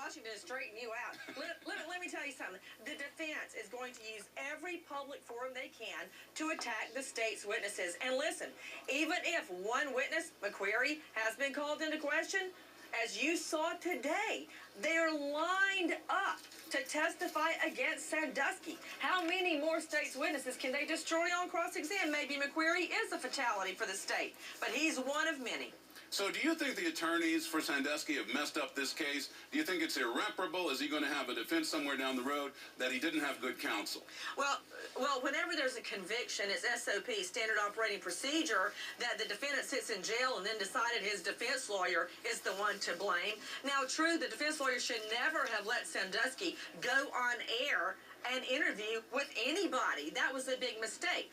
Washington to straighten you out. Let me tell you something. The defense is going to use every public forum they can to attack the state's witnesses. And listen, even if one witness, McQuarrie, has been called into question, as you saw today, they're lined up to testify against Sandusky. How many more states' witnesses can they destroy on cross-exam? Maybe McQuarrie is a fatality for the state, but he's one of many. So do you think the attorneys for Sandusky have messed up this case? Do you think it's irreparable? Is he going to have a defense somewhere down the road that he didn't have good counsel? Well, whenever there's a conviction, it's SOP, standard operating procedure, that the defendant sits in jail and then decided his defense lawyer is the one to blame. Now, true, the defense lawyer should never have let Sandusky go on air and interview with anybody. That was a big mistake.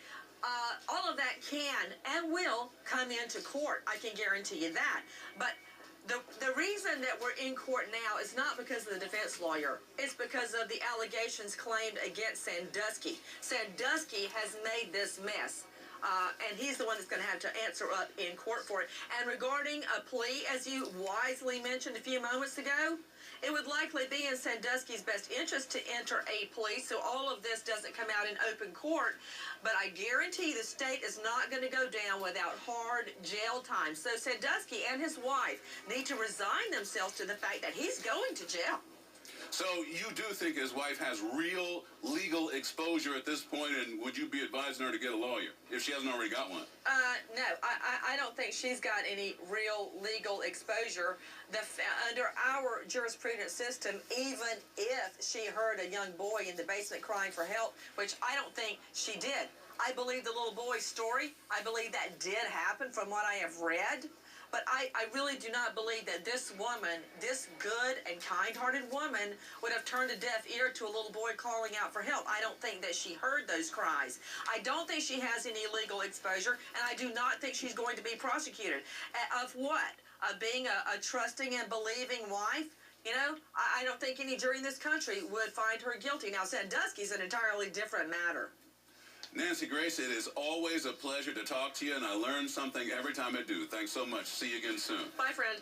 All of that can and will come into court. I can guarantee you that. But the reason that we're in court now is not because of the defense lawyer. It's because of the allegations claimed against Sandusky. Sandusky has made this mess. And he's the one that's going to have to answer up in court for it. And regarding a plea, as you wisely mentioned a few moments ago, it would likely be in Sandusky's best interest to enter a plea so all of this doesn't come out in open court. But I guarantee the state is not going to go down without hard jail time. So Sandusky and his wife need to resign themselves to the fact that he's going to jail. So you do think his wife has real legal exposure at this point, and would you be advising her to get a lawyer if she hasn't already got one? No, I don't think she's got any real legal exposure. Under our jurisprudence system, even if she heard a young boy in the basement crying for help, which I don't think she did. I believe the little boy's story. I believe that did happen from what I have read. But I really do not believe that this woman, this good and kind-hearted woman, would have turned a deaf ear to a little boy calling out for help. I don't think that she heard those cries. I don't think she has any legal exposure, and I do not think she's going to be prosecuted. Of what? Of being a trusting and believing wife? You know, I don't think any jury in this country would find her guilty. Now, Sandusky's an entirely different matter. Nancy Grace, it is always a pleasure to talk to you, and I learn something every time I do. Thanks so much. See you again soon. Bye, friend.